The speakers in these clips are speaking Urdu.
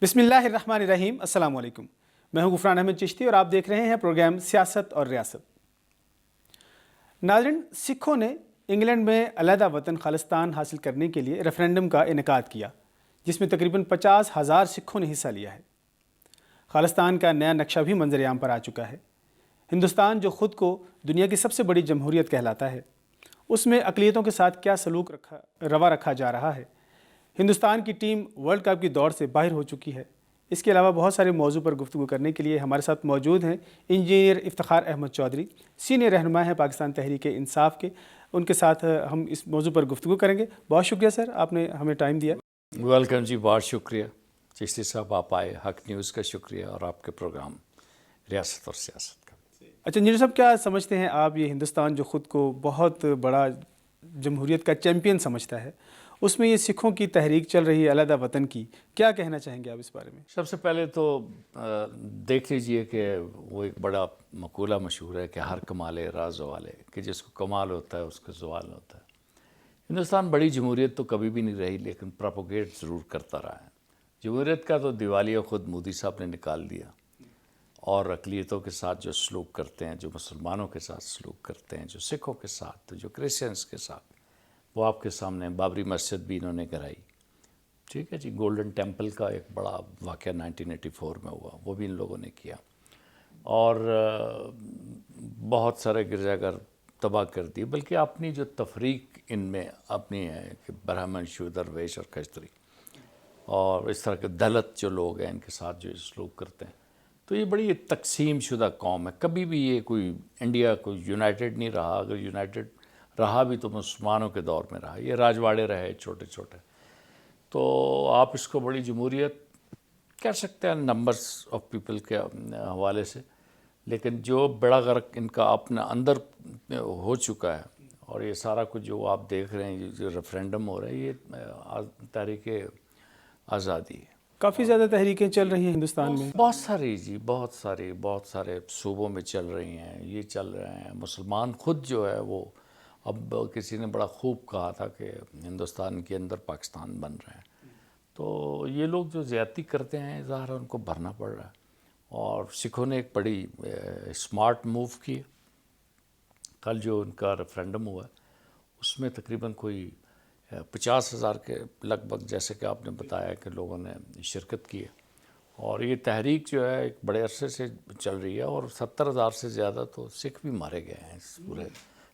بسم اللہ الرحمن الرحیم۔ السلام علیکم، میں ہوں غفران احمد چشتی اور آپ دیکھ رہے ہیں پروگرام سیاست اور ریاست۔ ناظرین، سکھوں نے انگلینڈ میں علیحدہ وطن خالصتان حاصل کرنے کے لیے ریفرینڈم کا انعقاد کیا، جس میں تقریباً 50,000 سکھوں نے حصہ لیا ہے۔ خالصتان کا نیا نقشہ بھی منظر عام پر آ چکا ہے۔ ہندوستان جو خود کو دنیا کی سب سے بڑی جمہوریت کہلاتا ہے، اس میں اقلیتوں کے ساتھ کیا سلوک روا رکھا جا رہا ہے۔ ہندوستان کی ٹیم ورلڈ کپ کی دوڑ سے باہر ہو چکی ہے۔ اس کے علاوہ بہت سارے موضوع پر گفتگو کرنے کے لیے ہمارے ساتھ موجود ہیں انجینئر افتخار احمد چودھری، سینئر رہنما ہیں پاکستان تحریک انصاف کے۔ ان کے ساتھ ہم اس موضوع پر گفتگو کریں گے۔ بہت شکریہ سر، آپ نے ہمیں ٹائم دیا۔ ویلکم جی، بہت شکریہ چشتی صاحب، آپ آئے۔ حق نیوز کا شکریہ اور آپ کے پروگرام ریاست اور سیاست کا۔ اچھا انجینئر صاحب، کیا سمجھتے ہیں آپ، یہ ہندوستان جو خود کو بہت بڑا جمہوریت کا چیمپئن سمجھتا ہے، اس میں یہ سکھوں کی تحریک چل رہی ہے علیحدہ وطن کی، کیا کہنا چاہیں گے آپ اس بارے میں؟ سب سے پہلے تو دیکھ لیجئے کہ وہ ایک بڑا مقولہ مشہور ہے کہ ہر کمال راز والے، کہ جس کو کمال ہوتا ہے اس کو زوال ہوتا ہے۔ ہندوستان بڑی جمہوریت تو کبھی بھی نہیں رہی، لیکن پروپوگیٹ ضرور کرتا رہا ہے۔ جمہوریت کا تو دیوالیہ خود مودی صاحب نے نکال دیا، اور اقلیتوں کے ساتھ جو سلوک کرتے ہیں، جو مسلمانوں کے ساتھ سلوک کرتے ہیں، جو سکھوں کے ساتھ، جو کرسچنس کے ساتھ، وہ آپ کے سامنے بابری مسجد بھی انہوں نے کرائی، ٹھیک ہے جی۔ گولڈن ٹیمپل کا ایک بڑا واقعہ 1984 میں ہوا، وہ بھی ان لوگوں نے کیا، اور بہت سارے گرجا گھر تباہ کر دی۔ بلکہ اپنی جو تفریق ان میں اپنی ہے کہ برہمن، شودر، ویش اور کشتری، اور اس طرح کے دلت جو لوگ ہیں ان کے ساتھ جو سلوک کرتے ہیں، تو یہ بڑی تقسیم شدہ قوم ہے۔ کبھی بھی یہ کوئی انڈیا کوئی یونائٹڈ نہیں رہا، اگر یونائٹڈ رہا بھی تو مسلمانوں کے دور میں رہا، یہ راجواڑے رہے چھوٹے چھوٹے۔ تو آپ اس کو بڑی جمہوریت کہہ سکتے ہیں نمبرز آف پیپل کے حوالے سے، لیکن جو بڑا غرق ان کا اپنا اندر ہو چکا ہے، اور یہ سارا کچھ جو آپ دیکھ رہے ہیں، جو ریفرینڈم ہو رہا ہے، یہ تحریک آزادی ہے۔ کافی زیادہ تحریکیں چل رہی ہیں ہندوستان میں۔ بہت ساری جی، بہت سارے صوبوں میں چل رہی ہیں، یہ چل رہے ہیں۔ مسلمان خود جو ہے وہ، اب کسی نے بڑا خوب کہا تھا کہ ہندوستان کے اندر پاکستان بن رہے ہیں، تو یہ لوگ جو زیادتی کرتے ہیں ظاہر ہے ان کو بھرنا پڑ رہا ہے۔ اور سکھوں نے ایک بڑی اسمارٹ موو کی۔ کل جو ان کا ریفرینڈم ہوا ہے اس میں تقریباً کوئی 50,000 کے لگ بھگ، جیسے کہ آپ نے بتایا کہ لوگوں نے شرکت کی ہے، اور یہ تحریک جو ہے ایک بڑے عرصے سے چل رہی ہے، اور 70,000 سے زیادہ تو سکھ بھی مارے گئے ہیں اس پورے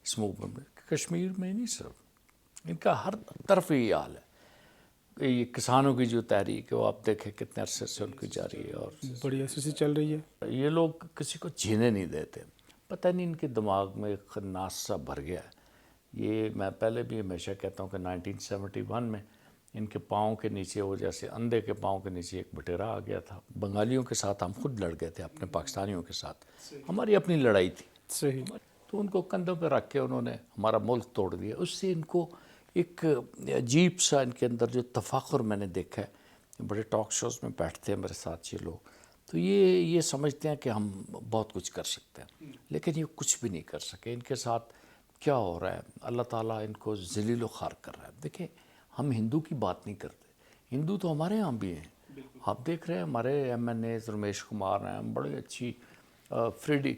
اس موومنٹ میں۔ کشمیر میں نہیں، صرف ان کا ہر طرف یہ حال ہے۔ یہ کسانوں کی جو تحریک ہے وہ آپ دیکھیں کتنے عرصے سے ان کی جاری ہے، اور بڑی عرصے سے چل رہی ہے۔ یہ لوگ کسی کو جینے نہیں دیتے۔ پتہ نہیں ان کے دماغ میں ایک خناس سا بھر گیا ہے۔ یہ میں پہلے بھی ہمیشہ کہتا ہوں کہ 1971 میں ان کے پاؤں کے نیچے، وہ جیسے اندھے کے پاؤں کے نیچے ایک بٹیرا آ گیا تھا۔ بنگالیوں کے ساتھ ہم خود لڑ گئے تھے، اپنے پاکستانیوں کے ساتھ، ہماری اپنی لڑائی تھی، صحیح۔ تو ان کو کندھوں پہ رکھ کے انہوں نے ہمارا ملک توڑ دیا۔ اس سے ان کو ایک عجیب سا ان کے اندر جو تفاخر میں نے دیکھا ہے، بڑے ٹاک شوز میں بیٹھتے ہیں میرے ساتھ یہ لوگ، تو یہ سمجھتے ہیں کہ ہم بہت کچھ کر سکتے ہیں، لیکن یہ کچھ بھی نہیں کر سکے۔ ان کے ساتھ کیا ہو رہا ہے، اللہ تعالیٰ ان کو ذلیل و خوار کر رہا ہے۔ دیکھیں، ہم ہندو کی بات نہیں کرتے، ہندو تو ہمارے ہاں بھی ہیں۔ آپ دیکھ رہے ہیں ہمارے ایم این اے رمیش کمار ہیں، بڑے اچھی فریڈی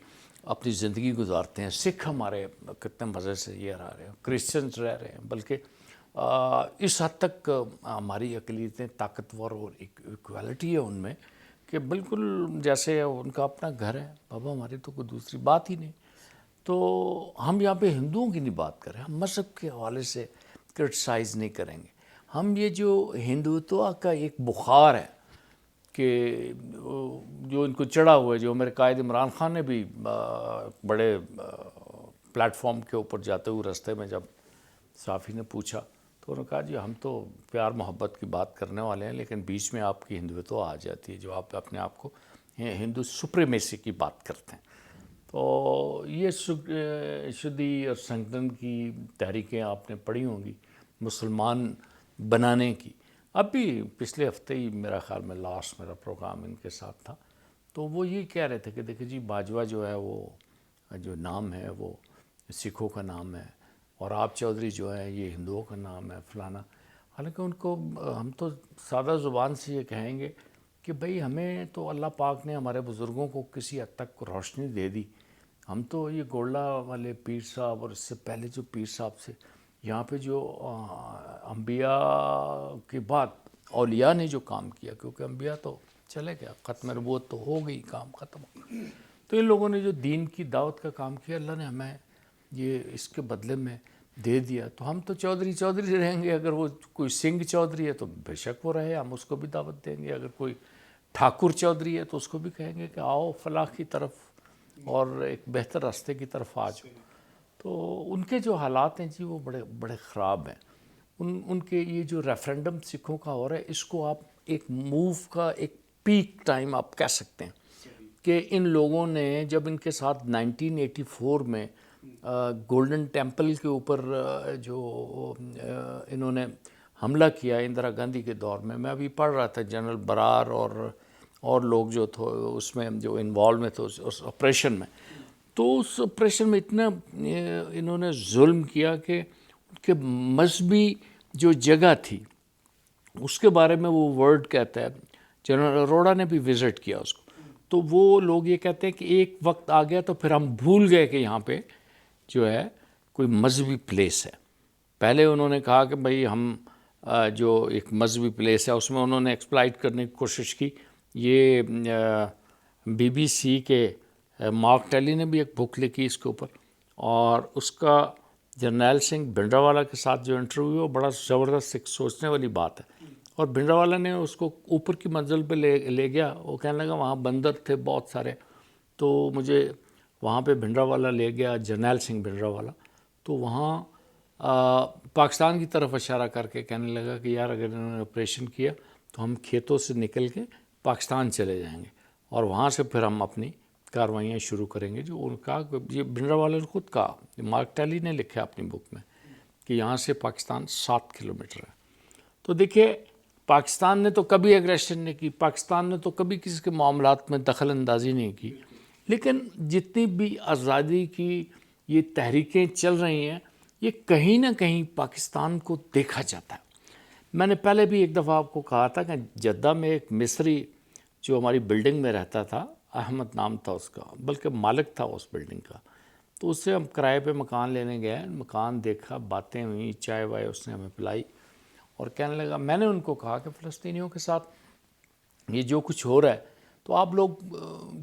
اپنی زندگی گزارتے ہیں۔ سکھ ہمارے کتنے مزے سے یہ رہ رہے ہیں، کرسچنز رہ رہے ہیں، بلکہ اس حد تک ہماری اقلیتیں طاقتور اور ایکویلٹی ہے ان میں کہ بالکل جیسے ان کا اپنا گھر ہے۔ بابا ہماری تو کوئی دوسری بات ہی نہیں۔ تو ہم یہاں پہ ہندوؤں کی نہیں بات کریں، ہم مذہب کے حوالے سے کرٹیسائز نہیں کریں گے۔ ہم یہ جو ہندوتوا کا ایک بخار ہے کہ جو ان کو چڑھا ہوا ہے، جو میرے قائد عمران خان نے بھی بڑے پلیٹ فارم کے اوپر جاتے ہوئے رستے میں جب صحافی نے پوچھا تو انہوں نے کہا جی ہم تو پیار محبت کی بات کرنے والے ہیں، لیکن بیچ میں آپ کی ہندوتوا آ جاتی ہے، جو آپ اپنے آپ کو ہندو سپریمیسی کی بات کرتے ہیں۔ تو یہ شدی اور سنگتن کی تحریکیں آپ نے پڑھی ہوں گی مسلمان بنانے کی۔ اب بھی پچھلے ہفتے ہی میرا خیال میں لاسٹ میرا پروگرام ان کے ساتھ تھا، تو وہ یہ کہہ رہے تھے کہ دیکھیں جی باجوہ جو ہے وہ جو نام ہے وہ سکھوں کا نام ہے، اور آپ چودھری جو ہے یہ ہندوؤں کا نام ہے فلانا۔ حالانکہ ان کو ہم تو سادہ زبان سے یہ کہیں گے کہ بھئی ہمیں تو اللہ پاک نے ہمارے بزرگوں کو کسی حد تک روشنی دے دی. ہم تو یہ گولڈا والے پیر صاحب اور اس سے پہلے جو پیر صاحب سے یہاں پہ جو انبیاء کے بعد اولیاء نے جو کام کیا، کیونکہ انبیاء تو چلے گیا، ختم نبوت تو ہو گئی، کام ختم ہو گیا، تو ان لوگوں نے جو دین کی دعوت کا کام کیا، اللہ نے ہمیں یہ اس کے بدلے میں دے دیا. تو ہم تو چودھری رہیں گے. اگر وہ کوئی سنگھ چودھری ہے تو بے شک وہ رہے، ہم اس کو بھی دعوت دیں گے. اگر کوئی ٹھاکر چودھری ہے تو اس کو بھی کہیں گے کہ آؤ فلاح کی طرف اور ایک بہتر راستے کی طرف آ جاؤ. تو ان کے جو حالات ہیں جی وہ بڑے خراب ہیں. ان کے یہ جو ریفرینڈم سکھوں کا ہو رہا ہے، اس کو آپ ایک موو کا ایک پیک ٹائم آپ کہہ سکتے ہیں کہ ان لوگوں نے جب ان کے ساتھ 1984 میں گولڈن ٹیمپل کے اوپر جو انہوں نے حملہ کیا اندرا گاندھی کے دور میں ابھی پڑھ رہا تھا، جنرل برار اور لوگ جو تھے اس میں جو انوالو میں تھے اس آپریشن میں، تو اس آپریشن میں اتنا انہوں نے ظلم کیا کہ ان کے مذہبی جو جگہ تھی اس کے بارے میں وہ ورڈ کہتا ہے، جنرل اروڑا نے بھی وزٹ کیا اس کو، تو وہ لوگ یہ کہتے ہیں کہ ایک وقت آ گیا تو پھر ہم بھول گئے کہ یہاں پہ جو ہے کوئی مذہبی پلیس ہے. پہلے انہوں نے کہا کہ بھئی ہم جو ایک مذہبی پلیس ہے اس میں انہوں نے ایکسپلائٹ کرنے کی کوشش کی. یہ BBC کے مارک ٹیلی نے بھی ایک بک لکھی اس کے اوپر، اور اس کا جرنیل سنگھ بھنڈراوالا کے ساتھ جو انٹرویو وہ بڑا زبردست ایک سوچنے والی بات ہے. اور بھنڈراوالا نے اس کو اوپر کی منزل پہ لے گیا. وہ کہنے لگا وہاں بندر تھے بہت سارے، تو مجھے وہاں پہ بھنڈراوالا لے گیا، جرنیل سنگھ بھنڈراوالا. تو وہاں پاکستان کی طرف اشارہ کر کے کہنے لگا کہ یار اگر انہوں نے آپریشن کیا تو ہم کھیتوں سے نکل کے پاکستان چلے جائیں گے اور وہاں سے پھر ہم اپنی کاروائیاں شروع کریں گے. جو ان کا یہ بھنڈراوالا نے خود کہا، مارک ٹیلی نے لکھا اپنی بک میں کہ یہاں سے پاکستان 7 کلومیٹر ہے. تو دیکھیے پاکستان نے تو کبھی ایگریشن نہیں کی، پاکستان نے تو کبھی کسی کے معاملات میں دخل اندازی نہیں کی، لیکن جتنی بھی آزادی کی یہ تحریکیں چل رہی ہیں یہ کہیں نہ کہیں پاکستان کو دیکھا جاتا ہے. میں نے پہلے بھی ایک دفعہ آپ کو کہا تھا کہ جدہ میں ایک مصری جو ہماری بلڈنگ میں رہتا تھا، احمد نام تھا اس کا، بلکہ مالک تھا اس بلڈنگ کا، تو اس سے ہم کرائے پہ مکان لینے گئے، مکان دیکھا، باتیں ہوئیں، چائے وائے اس نے ہمیں پلائی، اور کہنے لگا، میں نے ان کو کہا کہ فلسطینیوں کے ساتھ یہ جو کچھ ہو رہا ہے تو آپ لوگ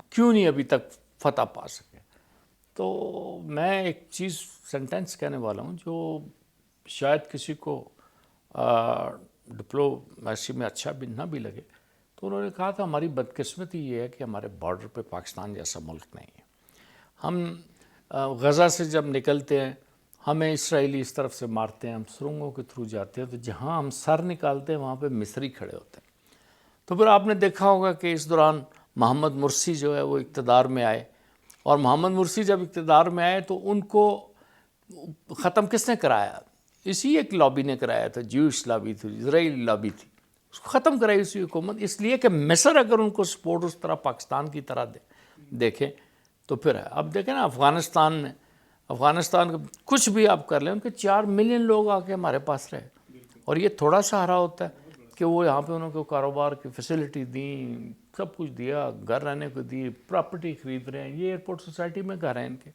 کیوں نہیں ابھی تک فتح پا سکے. تو میں ایک چیز سینٹینس کہنے والا ہوں جو شاید کسی کو ڈپلومیسی میں اچھا بھی نہ بھی لگے. تو انہوں نے کہا تھا ہماری بدقسمتی یہ ہے کہ ہمارے بارڈر پہ پاکستان جیسا ملک نہیں ہے. ہم غزہ سے جب نکلتے ہیں ہمیں اسرائیلی اس طرف سے مارتے ہیں، ہم سرنگوں کے تھرو جاتے ہیں، تو جہاں ہم سر نکالتے ہیں وہاں پہ مصری کھڑے ہوتے ہیں. تو پھر آپ نے دیکھا ہوگا کہ اس دوران محمد مرسی جو ہے وہ اقتدار میں آئے، اور محمد مرسی جب اقتدار میں آئے تو ان کو ختم کس نے کرایا؟ اسی ایک لابی نے کرایا تھا، جیوش لابی تھی، اسرائیلی لابی تھی، اس کو ختم کرائی اسی حکومت. اس لیے کہ مصر اگر ان کو سپورٹ اس طرح پاکستان کی طرح دیکھیں تو پھر ہے. اب دیکھیں نا افغانستان کچھ بھی آپ کر لیں، ان کے 4 ملین لوگ آ کے ہمارے پاس رہے، اور یہ تھوڑا سہارا ہوتا ہے کہ وہ یہاں پہ انہوں کو کاروبار کی فیسلٹی دیں، سب کچھ دیا، گھر رہنے کو دی، پراپرٹی خرید رہے ہیں. یہ ایئرپورٹ سوسائٹی میں گھر ہیں ان کے،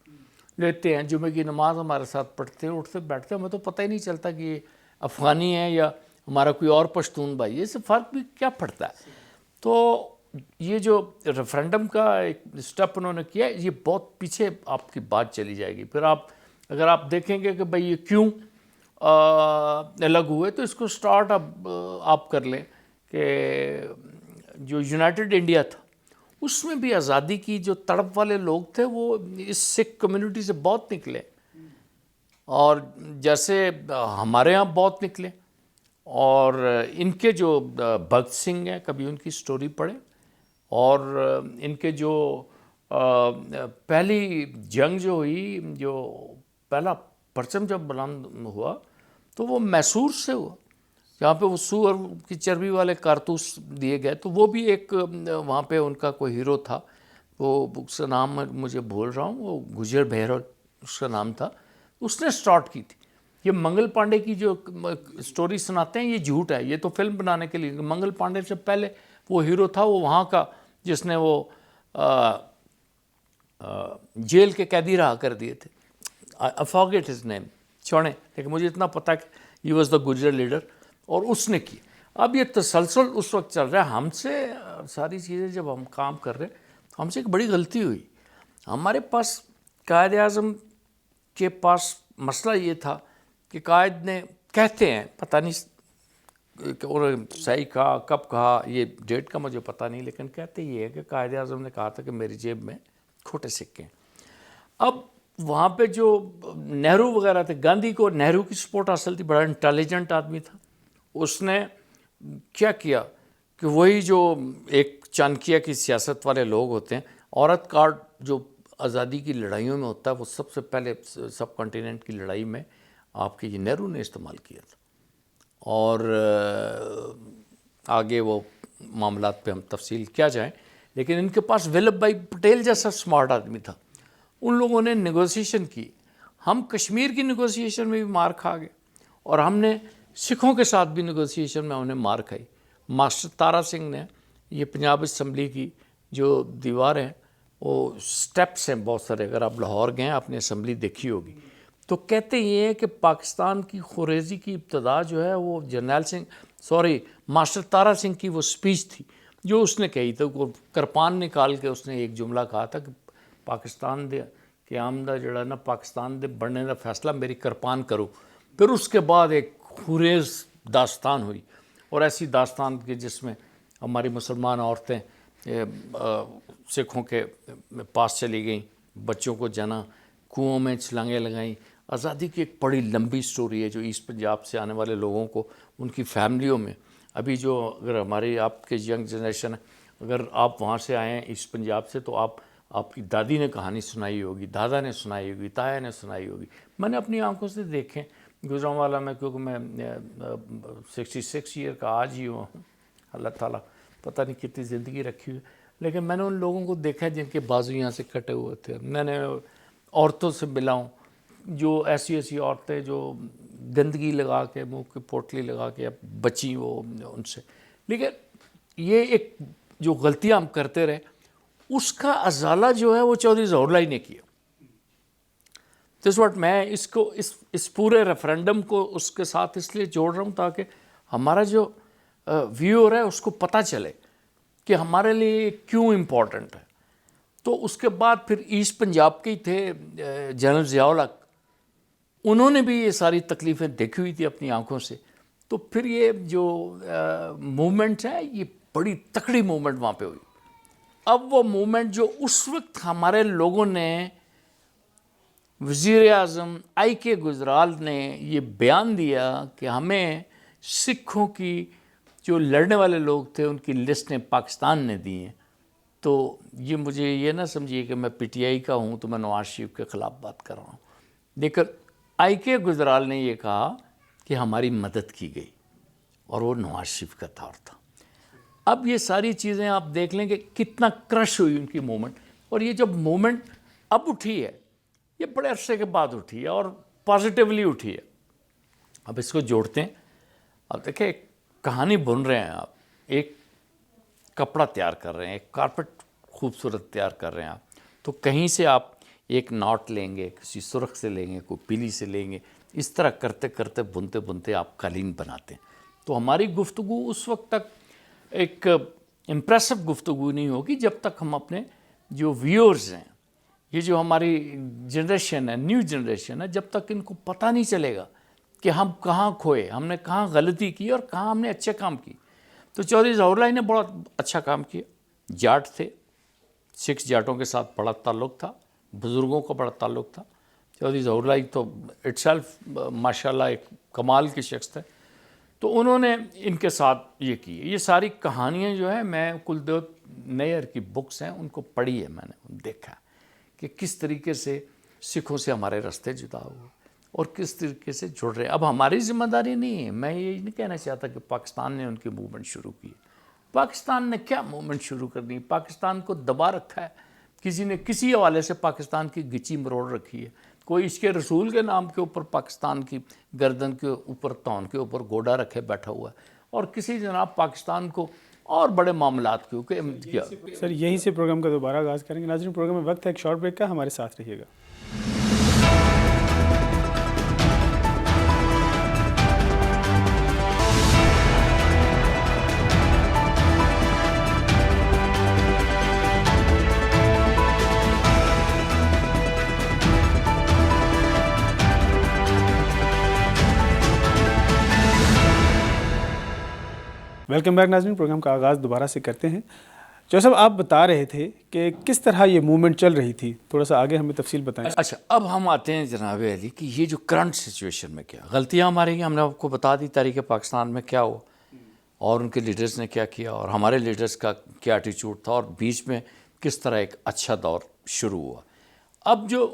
لیتے ہیں، جمعے کی نماز ہمارے ساتھ پڑھتے ہیں، اٹھتے بیٹھتے ہیں. ہمیں تو پتہ ہی نہیں چلتا کہ یہ افغانی ہے یا ہمارا کوئی اور پشتون بھائی، اس سے فرق بھی کیا پڑتا ہے. تو یہ جو ریفرینڈم کا ایک سٹیپ انہوں نے کیا، یہ بہت پیچھے آپ کی بات چلی جائے گی. پھر اگر آپ دیکھیں گے کہ بھئی یہ کیوں الگ ہوئے، تو اس کو سٹارٹ اب آپ کر لیں کہ جو یونائٹڈ انڈیا تھا اس میں بھی آزادی کی جو تڑپ والے لوگ تھے وہ اس سکھ کمیونٹی سے بہت نکلے، اور جیسے ہمارے ہاں بہت نکلے. اور ان کے جو بھگت سنگھ ہیں، کبھی ان کی سٹوری پڑھیں، اور ان کے جو پہلی جنگ جو ہوئی، جو پہلا پرچم جب بلند ہوا تو وہ میسور سے ہوا، جہاں پہ وہ سور کی چربی والے کارتوس دیے گئے. تو وہ بھی ایک وہاں پہ ان کا کوئی ہیرو تھا، وہ اس کا نام مجھے بھول رہا ہوں، وہ گجر بہرول اس کا نام تھا، اس نے سٹارٹ کی تھی. یہ منگل پانڈے کی جو سٹوری سناتے ہیں یہ جھوٹ ہے، یہ تو فلم بنانے کے لیے. منگل پانڈے سے پہلے وہ ہیرو تھا وہ وہاں کا جس نے وہ جیل کے قیدی رہا کر دیے تھے. I forget his name, چھوڑیں, لیکن مجھے اتنا پتا کہ he was the Gujjar leader, اور اس نے کی. اب یہ تسلسل اس وقت چل رہا ہے. ہم سے ساری چیزیں جب ہم کام کر رہے ہیں, ہم سے ایک بڑی غلطی ہوئی. ہمارے پاس قائد اعظم کے پاس مسئلہ یہ تھا کہ قائد نے کہتے ہیں, پتہ نہیں کہ صحیح کہا کب کہا, یہ ڈیٹ کا مجھے پتہ نہیں, لیکن کہتے یہ ہے کہ قائد اعظم نے کہا تھا کہ میری جیب میں کھوٹے سکے ہیں. اب وہاں پہ جو نہرو وغیرہ تھے, گاندھی کو نہرو کی سپورٹ حاصل تھی, بڑا انٹیلیجنٹ آدمی تھا. اس نے کیا کیا کہ وہی جو ایک چانکیہ کی سیاست والے لوگ ہوتے ہیں, عورت کارڈ جو آزادی کی لڑائیوں میں ہوتا ہے, وہ سب سے پہلے سب کانٹیننٹ کی لڑائی میں آپ کے یہ نہرو نے استعمال کیا تھا. اور آگے وہ معاملات پہ ہم تفصیل کیا جائیں, لیکن ان کے پاس ولبھ بھائی پٹیل جیسا سمارٹ آدمی تھا. ان لوگوں نے نیگوسیشن کی. ہم کشمیر کی نیگوسیشن میں بھی مار کھا گئے, اور ہم نے سکھوں کے ساتھ بھی نیگوسیشن میں انہیں مار کھائی. ماسٹر تارا سنگھ نے یہ پنجاب اسمبلی کی جو دیوار ہیں, وہ سٹیپس ہیں بہت سارے, اگر آپ لاہور گئے ہیں آپ نے اسمبلی دیکھی ہوگی, تو کہتے یہ ہیں کہ پاکستان کی خوریزی کی ابتدا جو ہے وہ جرنیل ماسٹر تارا سنگھ کی وہ سپیچ تھی جو اس نے کہی. تو وہ کرپان نکال کے اس نے ایک جملہ کہا تھا کہ پاکستان دے قیام دا جڑا نا پاکستان دے بڑھنے دا فیصلہ میری کرپان کرو. پھر اس کے بعد ایک خوریز داستان ہوئی, اور ایسی داستان کہ جس میں ہماری مسلمان عورتیں سکھوں کے پاس چلی گئیں, بچوں کو جنا, کنوؤں میں چھلانگیں لگائیں. آزادی کی ایک بڑی لمبی سٹوری ہے جو ایسٹ پنجاب سے آنے والے لوگوں کو, ان کی فیملیوں میں, ابھی جو اگر ہماری آپ کے ینگ جنریشن ہے, اگر آپ وہاں سے آئے ہیں ایسٹ پنجاب سے, تو آپ کی دادی نے کہانی سنائی ہوگی, دادا نے سنائی ہوگی, تایا نے سنائی ہوگی. میں نے اپنی آنکھوں سے دیکھیں گجرانوالا میں, کیونکہ میں 66 ایئر کا آج ہی ہوں. اللہ تعالیٰ پتہ نہیں کتنی زندگی رکھی ہوئی, لیکن میں نے ان لوگوں کو دیکھا جن کے بازو یہاں سے کٹے ہوئے تھے. میں نے عورتوں سے ملا ہوں, جو ایسی عورتیں جو گندگی لگا کے, منہ کی پوٹلی لگا کے بچی وہ ان سے. لیکن یہ ایک جو غلطیاں ہم کرتے رہے, اس کا ازالہ جو ہے وہ چودھری ظہور اللہ نے کیا. دس واٹ میں اس کو اس پورے ریفرینڈم کو اس کے ساتھ اس لیے جوڑ رہا ہوں تاکہ ہمارا جو ویور ہے اس کو پتہ چلے کہ ہمارے لیے کیوں امپورٹنٹ ہے. تو اس کے بعد پھر ایسٹ پنجاب کے ہی تھے جنرل ضیاء الحق, انہوں نے بھی یہ ساری تکلیفیں دیکھی ہوئی تھی اپنی آنکھوں سے. تو پھر یہ جو موومنٹ ہے, یہ بڑی تکڑی موومنٹ وہاں پہ ہوئی. اب وہ موومنٹ جو اس وقت ہمارے لوگوں نے, وزیر اعظم آئی کے گجرال نے یہ بیان دیا کہ ہمیں سکھوں کی جو لڑنے والے لوگ تھے ان کی لسٹیں پاکستان نے دی ہیں. تو یہ مجھے یہ نہ سمجھیے کہ میں پی ٹی آئی کا ہوں تو میں نواز شریف کے خلاف بات کر رہا ہوں. لیکن آئی کے گجرال نے یہ کہا کہ ہماری مدد کی گئی, اور وہ نواز شریف کا دور تھا. اب یہ ساری چیزیں آپ دیکھ لیں کہ کتنا کرش ہوئی ان کی موومنٹ. اور یہ جب موومنٹ اب اٹھی ہے, یہ بڑے عرصے کے بعد اٹھی ہے اور پازیٹیولی اٹھی ہے. اب اس کو جوڑتے ہیں. اب دیکھیں ایک کہانی بن رہے ہیں آپ, ایک کپڑا تیار کر رہے ہیں, ایک کارپٹ خوبصورت تیار کر رہے ہیں آپ. تو کہیں سے آپ ایک ناٹ لیں گے, کسی سرخ سے لیں گے, کوئی پیلی سے لیں گے, اس طرح کرتے کرتے بنتے بنتے آپ قالین بناتے ہیں. تو ہماری گفتگو اس وقت تک ایک امپریسو گفتگو نہیں ہوگی جب تک ہم اپنے جو ویورز ہیں, یہ جو ہماری جنریشن ہے, نیو جنریشن ہے, جب تک ان کو پتہ نہیں چلے گا کہ ہم کہاں کھوئے, ہم نے کہاں غلطی کی اور کہاں ہم نے اچھے کام کی. تو چودھری ظہور اللہ نے بڑا اچھا کام کیا. جاٹ تھے, سکھ جاٹوں کے ساتھ بڑا تعلق تھا, بزرگوں کا بڑا تعلق تھا. چودھری ظہور اللہ تو اٹ سیلف ماشاء اللہ ایک کمال کے شخص تھے. تو انہوں نے ان کے ساتھ یہ کی. یہ ساری کہانیاں جو ہیں, میں کلدیو نیر کی بکس ہیں ان کو پڑھی ہے, میں نے دیکھا کہ کس طریقے سے سکھوں سے ہمارے راستے جدا ہوئے اور کس طریقے سے جڑ رہے ہیں. اب ہماری ذمہ داری نہیں ہے, میں یہ نہیں کہنا چاہتا کہ پاکستان نے ان کی موومنٹ شروع کی. پاکستان نے کیا موومنٹ شروع کر دی؟ پاکستان کو دبا رکھا ہے, کسی نے کسی حوالے سے پاکستان کی گچی مروڑ رکھی ہے. کوئی عشق رسول کے نام کے اوپر پاکستان کی گردن کے اوپر, تون کے اوپر گوڈا رکھے بیٹھا ہوا ہے, اور کسی جناب پاکستان کو اور بڑے معاملات کیونکہ کیا سر یہیں سے پروگرام کا دوبارہ آغاز کریں گے. ناظرین پروگرام میں وقت ہے ایک شارٹ بریک کا, ہمارے ساتھ رہیے گا. ویلکم بیک ناظرین, پروگرام کا آغاز دوبارہ سے کرتے ہیں. جو صاحب آپ بتا رہے تھے کہ کس طرح یہ موومنٹ چل رہی تھی, تھوڑا سا آگے ہمیں تفصیل بتائیں. اچھا, اب ہم آتے ہیں جناب علی کہ یہ جو کرنٹ سچویشن میں کیا غلطیاں ہماری ہیں, ہم نے آپ کو بتا دی تاریخ پاکستان میں کیا ہوا اور ان کے لیڈرز نے کیا کیا اور ہمارے لیڈرز کا کیا ایٹیچیوڈ تھا اور بیچ میں کس طرح ایک اچھا دور شروع ہوا. اب جو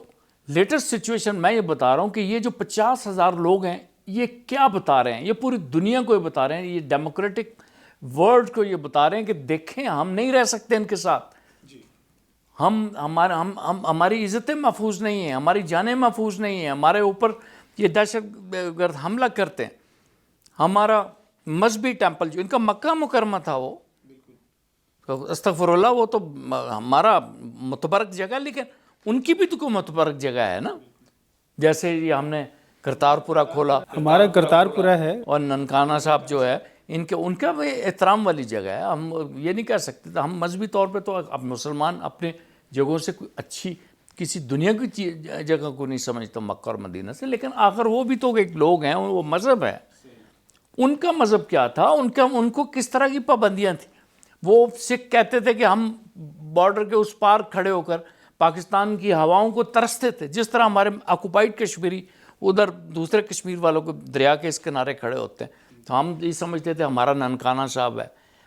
لیٹسٹ سچویشن میں یہ بتا رہا ہوں کہ یہ جو 50,000 لوگ ہیں یہ کیا بتا رہے ہیں, یہ پوری دنیا کو یہ بتا رہے ہیں, یہ ڈیموکریٹک ورلڈ کو یہ بتا رہے ہیں کہ دیکھیں ہم نہیں رہ سکتے ان کے ساتھ. ہماری عزتیں محفوظ نہیں ہیں, ہماری جانیں محفوظ نہیں ہیں, ہمارے اوپر یہ دہشت گرد حملہ کرتے ہیں. ہمارا مذہبی ٹیمپل جو ان کا مکہ مکرمہ تھا, وہ استغفر اللہ, وہ تو ہمارا متبرک جگہ, لیکن ان کی بھی تو کوئی متبرک جگہ ہے نا. جیسے یہ ہم نے کرتارپورہ کھولا, ہمارا کرتارپورہ ہے, اور ننکانہ صاحب جو ہے ان کا بھی احترام والی جگہ ہے. ہم یہ نہیں کہہ سکتے, ہم مذہبی طور پہ تو اب مسلمان اپنے جگہوں سے کوئی اچھی کسی دنیا کی جگہ کو نہیں سمجھتا مکہ اور مدینہ سے, لیکن آخر وہ بھی تو ایک لوگ ہیں, وہ مذہب ہے. ان کا مذہب کیا تھا, ان کو کس طرح کی پابندیاں تھیں. وہ سکھ کہتے تھے کہ ہم بارڈر کے اس پار کھڑے ہو کر پاکستان کی ہواؤں کو ترستے تھے, جس طرح ہمارے آکوپائڈ کشمیری ادھر دوسرے کشمیر والوں کو دریا کے اس کنارے کھڑے ہوتے ہیں. تو ہم یہ سمجھتے تھے ہمارا ننکانہ صاحب ہے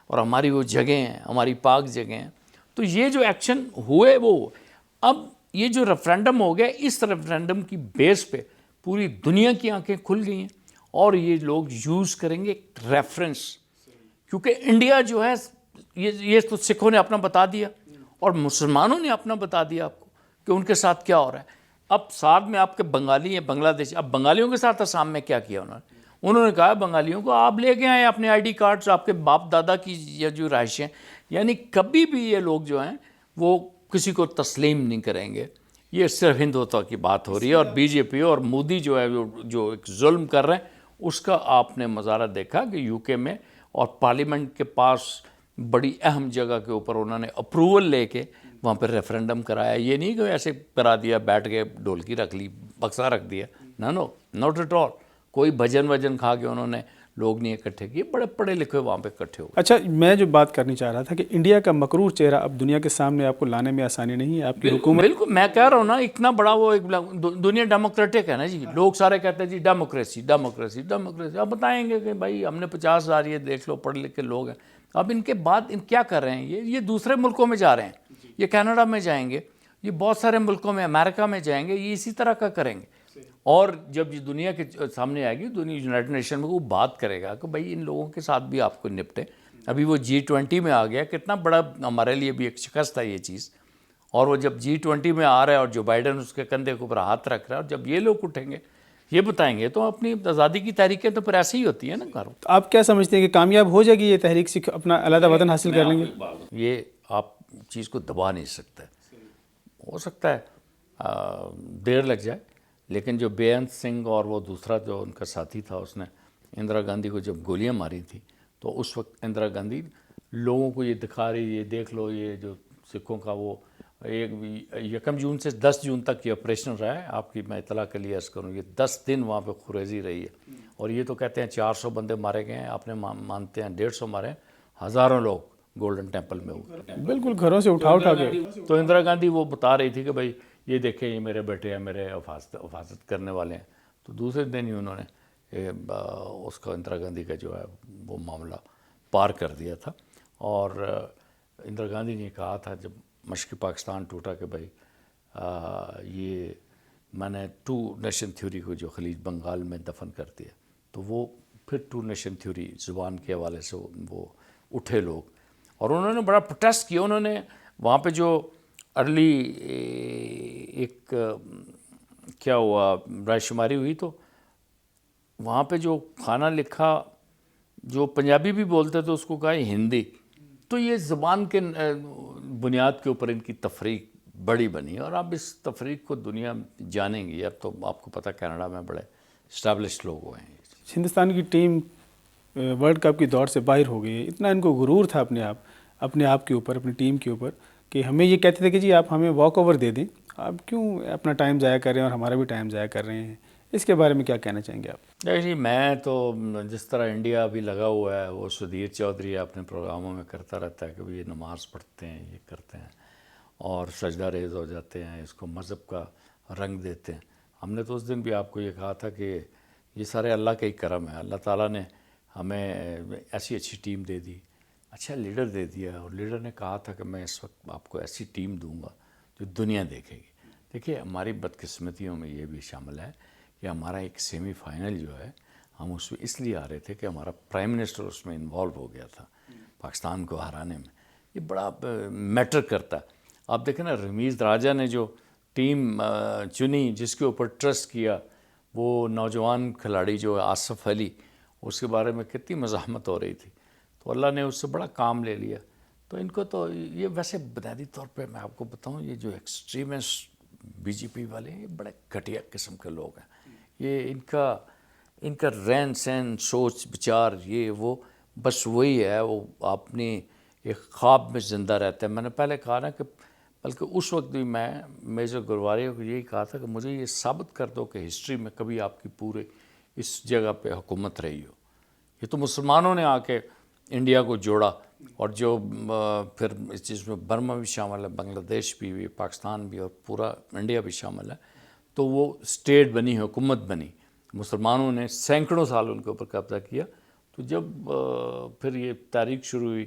اور ہماری وہ جگہیں ہیں, ہماری پاک جگہیں ہیں. تو یہ جو ایکشن ہوئے وہ, اب یہ جو ریفرینڈم ہو گیا, اس ریفرینڈم کی بیس پہ پوری دنیا کی آنکھیں کھل گئی ہیں اور یہ لوگ یوز کریں گے ریفرنس, کیونکہ انڈیا جو ہے یہ تو سکھوں نے اپنا بتا دیا اور مسلمانوں نے اپنا بتا دیا آپ کو کہ ان کے ساتھ کیا ہو رہا ہے. اب ساتھ میں آپ کے بنگالی ہیں, بنگلہ دیش, اب بنگالیوں کے ساتھ آسام میں کیا کیا انہوں نے کہا بنگالیوں کو آپ لے کے آئیں اپنے آئی ڈی کارڈز, آپ کے باپ دادا کی یہ جو رہائشیں, یعنی کبھی بھی یہ لوگ جو ہیں وہ کسی کو تسلیم نہیں کریں گے. یہ صرف ہندوتوا کی بات ہو رہی ہے, اور بی جے پی اور مودی جو ہے جو ایک ظلم کر رہے ہیں اس کا آپ نے مظاہرہ دیکھا کہ یو کے میں اور پارلیمنٹ کے پاس بڑی اہم جگہ کے اوپر انہوں نے اپروول لے کے وہاں پہ ریفرینڈم کرایا. یہ نہیں کہ ایسے کرا دیا, بیٹھ کے ڈھولکی رکھ لی, بکسا رکھ دیا, نو ناٹ ایٹ آل. کوئی بھجن وجن کھا کے انہوں نے لوگ نہیں اکٹھے کیے, بڑے پڑھے لکھے وہاں پہ اکٹھے ہوئے. اچھا, میں جو بات کرنی چاہ رہا تھا کہ انڈیا کا مکرور چہرہ اب دنیا کے سامنے آپ کو لانے میں آسانی نہیں ہے. آپ کی حکومت, بالکل میں کہہ رہا ہوں نا, اتنا بڑا وہ دنیا ڈیموکریٹک ہے نا جی. لوگ سارے کہتے ہیں جی ڈیموکریسی ڈیموکریسی ڈیموکریسی. اب بتائیں گے کہ بھائی ہم نے 50,000 یہ دیکھ لو پڑھے لکھے لوگ ہیں. اب ان کے بعد ان کیا کر رہے ہیں, یہ دوسرے ملکوں میں جا رہے ہیں, یہ کینیڈا میں جائیں گے, یہ بہت سارے ملکوں میں, امریکہ میں جائیں گے, یہ اسی طرح کا کریں گے. اور جب یہ دنیا کے سامنے آئے گی, دنیا یونائٹڈ نیشن میں وہ بات کرے گا کہ بھائی ان لوگوں کے ساتھ بھی آپ کو نپٹے. ابھی وہ G20 میں آ گیا, کتنا بڑا ہمارے لیے بھی ایک شکست ہے یہ چیز. اور وہ جب G20 میں آ رہا ہے اور جو بائیڈن اس کے کندھے کے اوپر ہاتھ رکھ رہا ہے, اور جب یہ لوگ اٹھیں گے یہ بتائیں گے, تو اپنی آزادی کی تحریکیں تو پھر ایسی ہی ہوتی ہیں نا. آپ کیا سمجھتے ہیں کہ کامیاب ہو جائے گی یہ تحریک, سکھ اپنا علیحدہ وطن حاصل کر لیں گے؟ یہ آپ چیز کو دبا نہیں سکتے. ہو سکتا ہے دیر لگ جائے, لیکن جو بیانت سنگھ اور وہ دوسرا جو ان کا ساتھی تھا, اس نے اندرا گاندھی کو جب گولیاں ماری تھی, تو اس وقت اندرا گاندھی لوگوں کو یہ دکھا رہی, یہ دیکھ لو یہ جو سکھوں کا وہ 1 جون سے 10 جون تک یہ آپریشن رہا ہے. آپ کی میں اطلاع کے لیے عرض کروں, یہ 10 دن وہاں پہ خریزی رہی ہے. اور یہ تو کہتے ہیں 400 بندے مارے گئے ہیں, آپ نے مانتے ہیں 150 مارے ہیں, ہزاروں لوگ گولڈن ٹیمپل میں ہوئے, بالکل گھروں سے اٹھا کے. تو اندرا گاندھی وہ بتا رہی تھی کہ بھائی یہ دیکھیں یہ میرے بیٹے ہیں, میرے حفاظت کرنے والے ہیں. تو دوسرے دن ہی انہوں نے اس کا اندرا گاندھی کا جو ہے وہ معاملہ پار کر دیا تھا. اور اندرا گاندھی نے کہا تھا جب مشرقی پاکستان ٹوٹا کہ بھائی یہ میں نے 2 نیشن تھیوری کو جو خلیج بنگال میں دفن کر دیا. تو وہ پھر 2 نیشن تھیوری زبان کے حوالے سے وہ اٹھے لوگ, اور انہوں نے بڑا پروٹیسٹ کیا. انہوں نے وہاں پہ جو ارلی ایک کیا ہوا رائے شماری ہوئی, تو وہاں پہ جو کھانا لکھا, جو پنجابی بھی بولتے تھے اس کو کہا ہندی, تو یہ زبان کے بنیاد کے اوپر ان کی تفریق بڑی بنی، اور اب اس تفریق کو دنیا جانیں گی. اب تو آپ کو پتہ کینیڈا میں بڑے اسٹیبلشڈ لوگ ہوئے ہیں. ہندوستان کی ٹیم ورلڈ کپ کی دوڑ سے باہر ہو گئی ہے. اتنا ان کو غرور تھا اپنے آپ کے اوپر، اپنی ٹیم کے اوپر، کہ ہمیں یہ کہتے تھے کہ جی آپ ہمیں واک اوور دے دیں، آپ کیوں اپنا ٹائم ضائع کر رہے ہیں اور ہمارا بھی ٹائم ضائع کر رہے ہیں. اس کے بارے میں کیا کہنا چاہیں گے آپ؟ جی میں تو جس طرح انڈیا ابھی لگا ہوا ہے، وہ سدھیر چودھری اپنے پروگراموں میں کرتا رہتا ہے کہ یہ نماز پڑھتے ہیں، یہ کرتے ہیں اور سجدہ ریز ہو جاتے ہیں، اس کو مذہب کا رنگ دیتے ہیں. ہم نے تو اس دن بھی آپ کو یہ کہا تھا کہ یہ سارے اللہ کا ہی کرم ہے. اللہ تعالیٰ نے ہمیں ایسی اچھی ٹیم دے دی، اچھا لیڈر دے دیا، اور لیڈر نے کہا تھا کہ میں اس وقت آپ کو ایسی ٹیم دوں گا جو دنیا دیکھے گی. دیکھیے ہماری بدقسمتیوں میں یہ بھی شامل ہے کہ ہمارا ایک سیمی فائنل جو ہے ہم اس میں اس لیے آ رہے تھے کہ ہمارا پرائم منسٹر اس میں انوالو ہو گیا تھا پاکستان کو ہرانے میں. یہ بڑا میٹر کرتا ہے. آپ دیکھیں نا، رمیز راجہ نے جو ٹیم چنی، جس کے اوپر ٹرسٹ کیا، وہ نوجوان کھلاڑی جو ہے آصف علی، اس کے بارے میں کتنی مزاحمت ہو رہی تھی، تو اللہ نے اس سے بڑا کام لے لیا. تو ان کو تو یہ ویسے بنیادی طور پہ میں آپ کو بتاؤں، یہ جو ایکسٹریمسٹ بی جے پی والے ہیں، یہ بڑے گھٹیا قسم کے لوگ ہیں. یہ ان کا رہن سہن، سوچ بچار، یہ وہ بس وہی ہے، وہ اپنی ایک خواب میں زندہ رہتا ہے. میں نے پہلے کہا نا کہ بلکہ اس وقت بھی میں میجر گرواری کو یہی کہا تھا کہ مجھے یہ ثابت کر دو کہ ہسٹری میں کبھی آپ کی پورے اس جگہ پہ حکومت رہی ہو. یہ تو مسلمانوں نے آ کے انڈیا کو جوڑا، اور جو پھر اس چیز میں برما بھی شامل ہے، بنگلہ دیش بھی، پاکستان بھی، اور پورا انڈیا بھی شامل ہے. تو وہ اسٹیٹ بنی، حکومت بنی. مسلمانوں نے سینکڑوں سال ان کے اوپر قبضہ کیا. تو جب پھر یہ تاریخ شروع ہوئی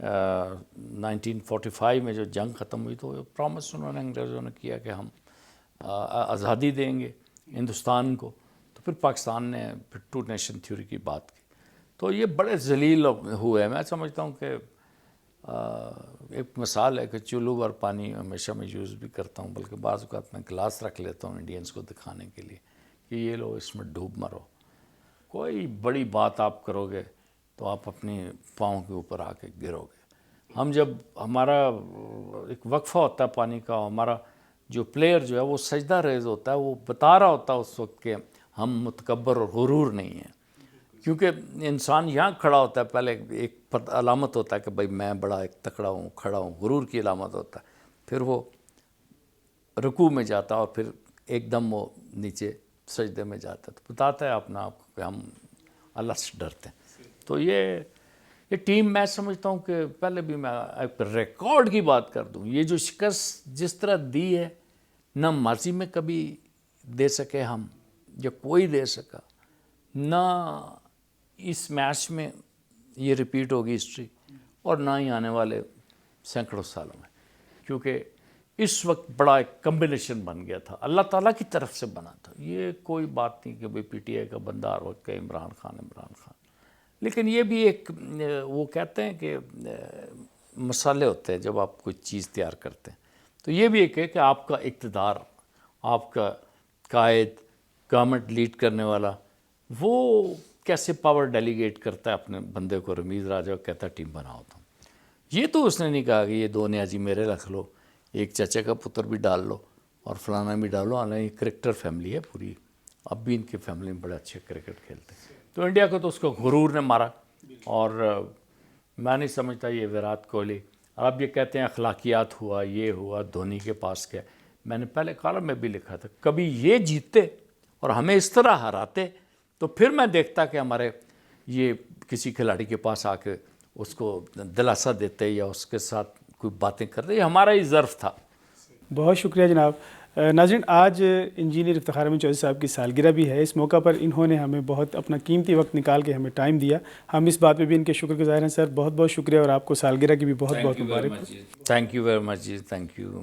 1945 میں، جو جنگ ختم ہوئی، تو پرامس انہوں نے انگریزوں نے کیا کہ ہم آزادی دیں گے ہندوستان کو. تو پھر پاکستان نے پھر 2 نیشن تھیوری کی بات کی. تو یہ بڑے ذلیل ہوئے. میں سمجھتا ہوں کہ ایک مثال ہے کہ چولو اور پانی ہمیشہ میں یوز بھی کرتا ہوں، بلکہ بعض اوقات میں گلاس رکھ لیتا ہوں انڈینز کو دکھانے کے لیے کہ یہ لو، اس میں ڈوب مرو. کوئی بڑی بات آپ کرو گے تو آپ اپنے پاؤں کے اوپر آ کے گرو گے. ہم جب ہمارا ایک وقفہ ہوتا ہے پانی کا، ہمارا جو پلیئر جو ہے وہ سجدہ ریز ہوتا ہے، وہ بتا رہا ہوتا ہے اس وقت کہ ہم متکبر اور غرور نہیں ہیں. کیونکہ انسان یہاں کھڑا ہوتا ہے، پہلے ایک علامت ہوتا ہے کہ بھائی میں بڑا ایک تکڑا ہوں، کھڑا ہوں، غرور کی علامت ہوتا ہے. پھر وہ رکوع میں جاتا ہے اور پھر ایک دم وہ نیچے سجدے میں جاتا ہے، تو بتاتا ہے اپنا آپ کو کہ ہم اللہ سے ڈرتے ہیں. تو یہ ٹیم، میں سمجھتا ہوں کہ پہلے بھی میں ایک ریکارڈ کی بات کر دوں، یہ جو شکست جس طرح دی ہے، نہ ماضی میں کبھی دے سکے ہم، یا کوئی دے سکا، نہ اس میچ میں یہ ریپیٹ ہوگی ہسٹری، اور نہ ہی آنے والے سینکڑوں سالوں میں. کیونکہ اس وقت بڑا ایک کمبینیشن بن گیا تھا، اللہ تعالیٰ کی طرف سے بنا تھا. یہ کوئی بات نہیں کہ بھئی پی ٹی آئی کا بندہ ہر وقت کہ عمران خان. لیکن یہ بھی ایک، وہ کہتے ہیں کہ مسالے ہوتے ہیں جب آپ کوئی چیز تیار کرتے ہیں. تو یہ بھی ایک ہے کہ آپ کا اقتدار، آپ کا قائد، گورنمنٹ لیڈ کرنے والا، وہ کیسے پاور ڈیلیگیٹ کرتا ہے اپنے بندے کو. رمیز راجہ کہتا ہے ٹیم بناؤ تم. یہ تو اس نے نہیں کہا کہ یہ 2 نیازی میرے رکھ لو، ایک چچا کا پتر بھی ڈال لو اور فلانا بھی ڈال لو. حالانکہ کرکٹر فیملی ہے پوری، اب بھی ان کی فیملی میں بڑے اچھے کرکٹ کھیلتے ہیں. تو انڈیا کو تو اس کو غرور نے مارا. اور میں نہیں سمجھتا یہ وراٹ کوہلی، اور اب یہ کہتے ہیں اخلاقیات ہوا، یہ ہوا، دھونی کے پاس کیا. میں نے پہلے کالم میں بھی لکھا تھا، کبھی یہ جیتتے اور ہمیں اس طرح ہراتے تو پھر میں دیکھتا کہ ہمارے یہ کسی کھلاڑی کے پاس آ کے اس کو دلاسا دیتے یا اس کے ساتھ کوئی باتیں کرتے. یہ ہمارا ہی ظرف تھا. بہت شکریہ جناب. ناظرین، آج انجینئر افتخار احمد چودھری صاحب کی سالگرہ بھی ہے. اس موقع پر انہوں نے ہمیں بہت اپنا قیمتی وقت نکال کے ہمیں ٹائم دیا. ہم اس بات پہ بھی ان کے شکر گزار ہیں. سر بہت بہت شکریہ، اور آپ کو سالگرہ کی بھی بہت بہت مبارک. تھینک یو ویری مچ جی، تھینک یو.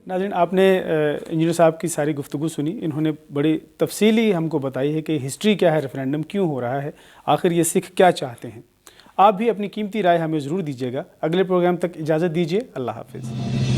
ناظرین، آپ نے انجینئر صاحب کی ساری گفتگو سنی. انہوں نے بڑی تفصیلی ہم کو بتائی ہے کہ ہسٹری کیا ہے، ریفرینڈم کیوں ہو رہا ہے، آخر یہ سکھ کیا چاہتے ہیں. آپ بھی اپنی قیمتی رائے ہمیں ضرور دیجیے گا. اگلے پروگرام تک اجازت دیجیے. اللہ حافظ.